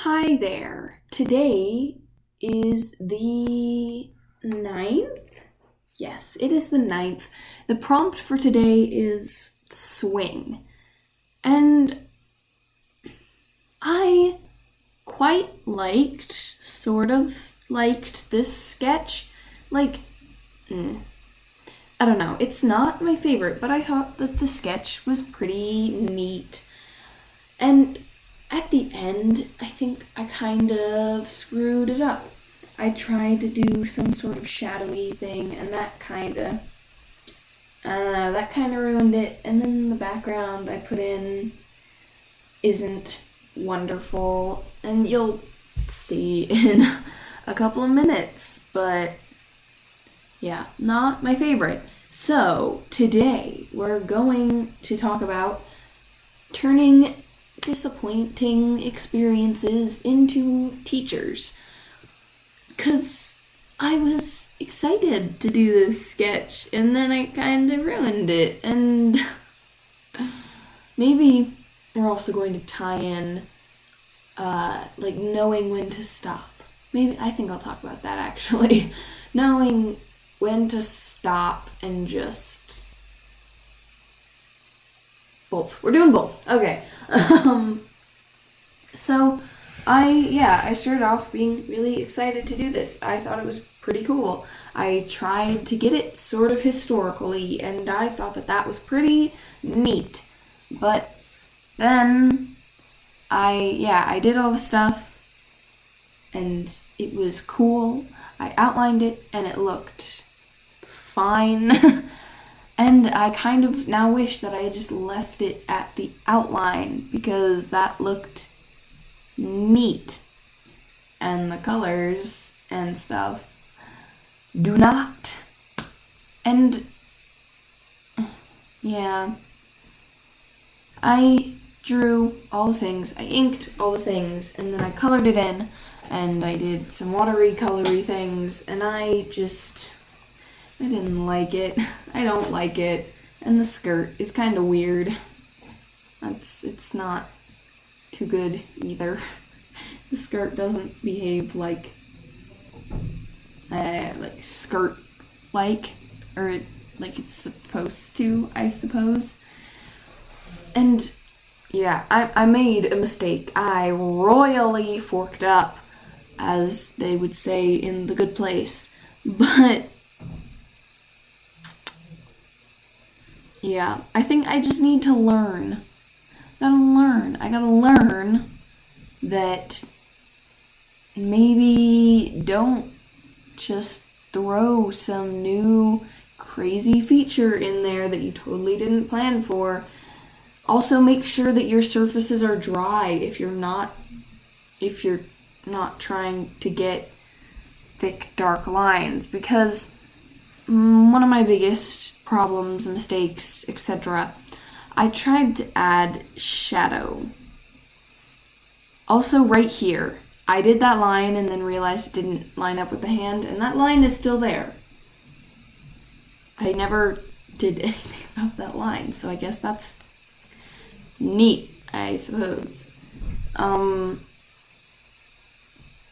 Hi there. Today is the 9th? Yes, it is the 9th. The prompt for today is swing. And I quite sort of liked this sketch. I don't know. It's not my favorite, but I thought that the sketch was pretty neat. And at the end, I think I kind of screwed it up. I tried to do some sort of shadowy thing, and that kind of ruined it. And then the background I put in isn't wonderful, and you'll see in a couple of minutes. But yeah, not my favorite. So today we're going to talk about turning disappointing experiences into teachers. Because I was excited to do this sketch, and then I kind of ruined it. And maybe we're also going to tie in, knowing when to stop. I think I'll talk about that actually. Knowing when to stop and just both. We're doing both. Okay. So I started off being really excited to do this. I thought it was pretty cool. I tried to get it sort of historically, and I thought that was pretty neat. But then I did all the stuff, and it was cool. I outlined it, and it looked fine. And I kind of now wish that I had just left it at the outline, because that looked neat. And the colors and stuff do not. And yeah, I drew all the things, I inked all the things, and then I colored it in, and I did some watery colory things, and I didn't like it. I don't like it. And the skirt is kind of weird. It's not too good either. The skirt doesn't behave like skirt or like it's supposed to, I suppose. And yeah, I made a mistake. I royally forked up, as they would say in The Good Place. But yeah, I think I just need to learn. I gotta learn that maybe don't just throw some new crazy feature in there that you totally didn't plan for. Also, make sure that your surfaces are dry if you're not trying to get thick, dark lines, because one of my biggest problems, mistakes, etc., I tried to add shadow. Also, right here, I did that line and then realized it didn't line up with the hand, and that line is still there. I never did anything about that line, so I guess that's neat, I suppose.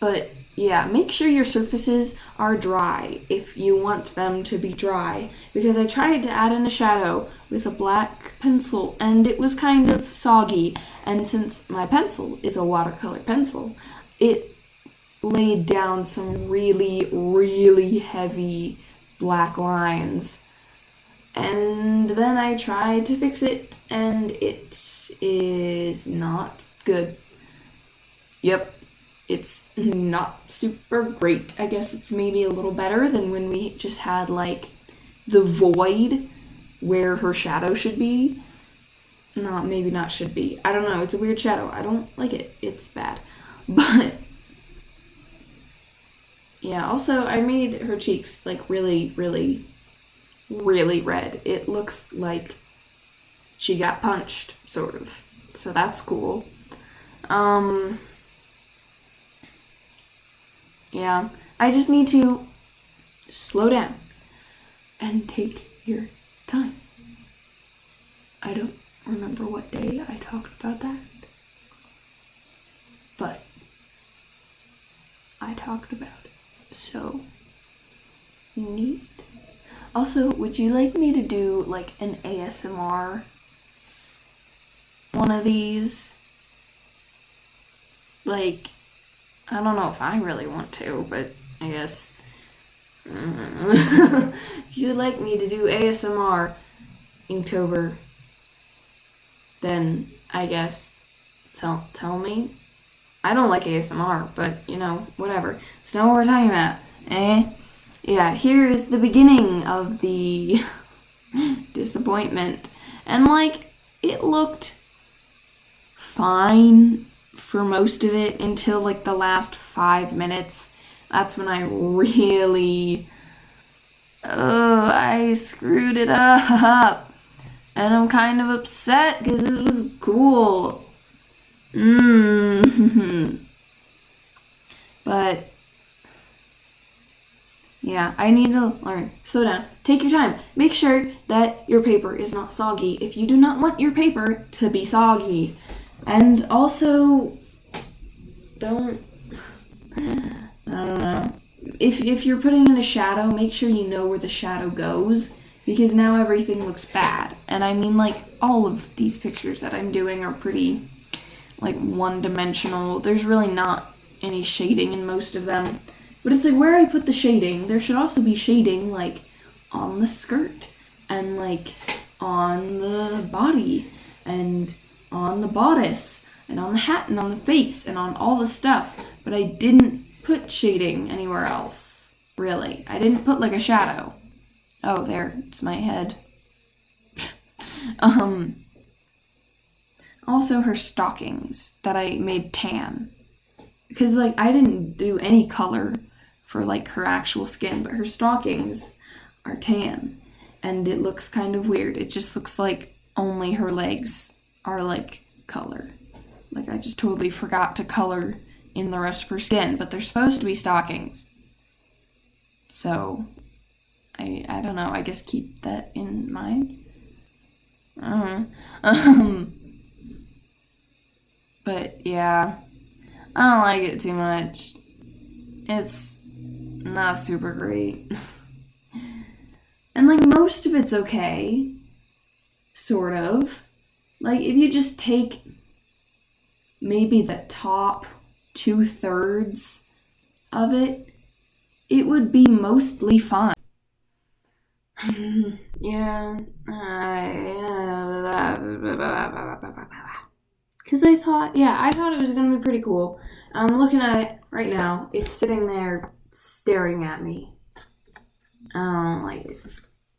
But yeah, make sure your surfaces are dry if you want them to be dry, because I tried to add in a shadow with a black pencil and it was kind of soggy, and since my pencil is a watercolor pencil, it laid down some really, really heavy black lines. And then I tried to fix it, and it is not good. Yep. It's not super great. I guess it's maybe a little better than when we just had the void where her shadow should be. Maybe not should be. I don't know. It's a weird shadow. I don't like it. It's bad. But yeah, also I made her cheeks really, really, really red. It looks like she got punched, sort of. So that's cool. Yeah, I just need to slow down and take your time. I don't remember what day I talked about that, but talked about it. So neat. Also, would you like me to do like an ASMR one of these? Like, I don't know if I really want to, but I guess if you'd like me to do ASMR Inktober, then I guess tell me. I don't like ASMR, but whatever. It's not what we're talking about. Yeah, here is the beginning of the disappointment. And it looked fine for most of it until the last 5 minutes. That's when I really I screwed it up. And I'm kind of upset because this was cool. But yeah, I need to learn. Slow down. Take your time. Make sure that your paper is not soggy if you do not want your paper to be soggy. And also, I don't know. If you're putting in a shadow, make sure you know where the shadow goes, because now everything looks bad. And I mean, all of these pictures that I'm doing are pretty, one-dimensional. There's really not any shading in most of them. But it's where I put the shading, there should also be shading, on the skirt, and, on the body, and on the bodice, and on the hat, and on the face, and on all the stuff. But I didn't put shading anywhere else, really. I didn't put, a shadow. Oh, there's my head. Also her stockings that I made tan. Because, I didn't do any color for, her actual skin, but her stockings are tan. And it looks kind of weird. It just looks like only her legs are, color. I just totally forgot to color in the rest of her skin, but they're supposed to be stockings. So, I don't know, I guess keep that in mind. But yeah, I don't like it too much. It's not super great. And most of it's okay. Sort of. If you just take maybe the top 2/3 of it, it would be mostly fine. Yeah. Because I thought it was going to be pretty cool. I'm looking at it right now. It's sitting there staring at me. I don't like it.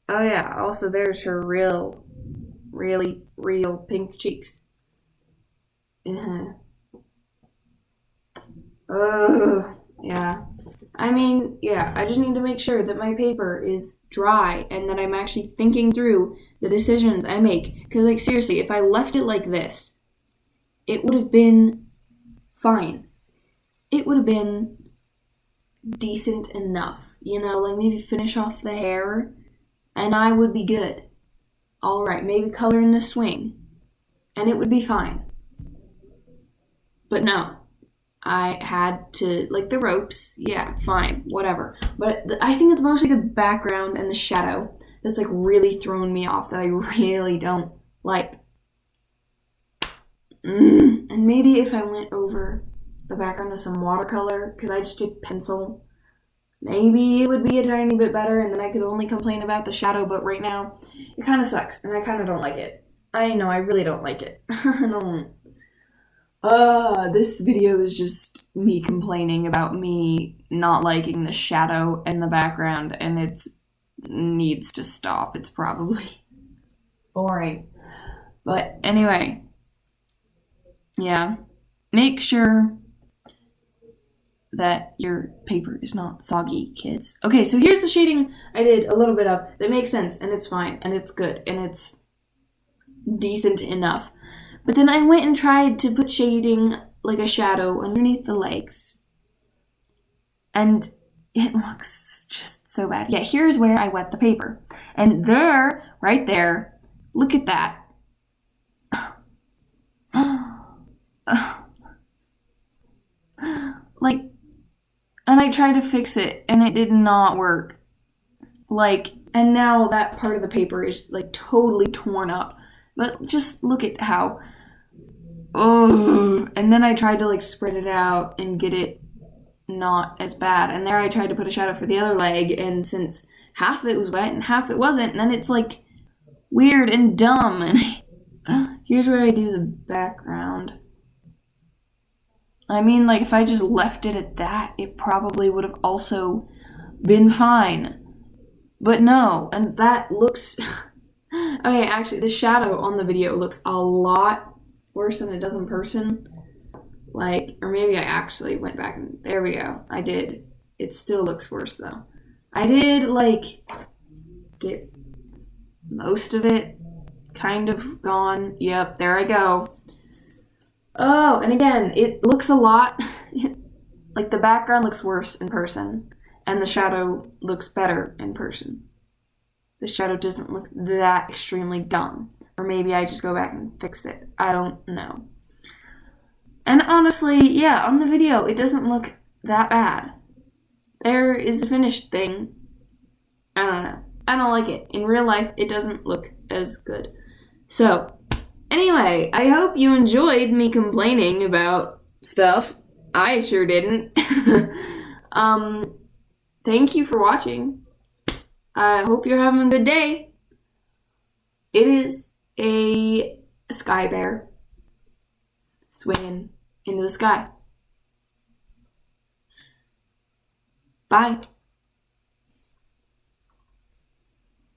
Oh yeah, also there's her really real pink cheeks. Oh, yeah. I mean, yeah, I just need to make sure that my paper is dry and that I'm actually thinking through the decisions I make. Because, seriously, if I left it like this, it would have been fine. It would have been decent enough. Maybe finish off the hair, and I would be good. All right, maybe color in the swing, and it would be fine. But no. I had to, the ropes, yeah, fine, whatever. But I think it's mostly the background and the shadow that's, really throwing me off that I really don't like. And maybe if I went over the background with some watercolor, because I just did pencil, maybe it would be a tiny bit better, and then I could only complain about the shadow, but right now, it kind of sucks, and I kind of don't like it. I know, I really don't like it. I don't. This video is just me complaining about me not liking the shadow and the background, and it needs to stop. It's probably boring. But anyway, yeah, make sure that your paper is not soggy, kids. Okay, so here's the shading I did a little bit of that makes sense, and it's fine, and it's good, and it's decent enough. But then I went and tried to put shading, a shadow, underneath the legs. And it looks just so bad. Yeah, here's where I wet the paper. And there, right there, look at that. And I tried to fix it, and it did not work. Like, and now that part of the paper is like totally torn up. But just look at how, oh, and then I tried to like spread it out and get it not as bad. And there I tried to put a shadow for the other leg, and since half of it was wet and half it wasn't, then it's like weird and dumb. And here's where I do the background. I mean, like, if I just left it at that, it probably would have also been fine. But no, and that looks... Okay, actually, the shadow on the video looks a lot worse than it does in person. Like, or maybe I actually went back and... There we go. I did. It still looks worse, though. I did, like, get most of it kind of gone. Yep, there I go. Oh, and again, it looks a lot, like the background looks worse in person, and the shadow looks better in person. The shadow doesn't look that extremely dumb. Or maybe I just go back and fix it. I don't know. And honestly, yeah, on the video, it doesn't look that bad. There is a finished thing. I don't know. I don't like it. In real life, it doesn't look as good. So... Anyway, I hope you enjoyed me complaining about stuff. I sure didn't. Thank you for watching. I hope you're having a good day. It is a sky bear swinging into the sky. Bye.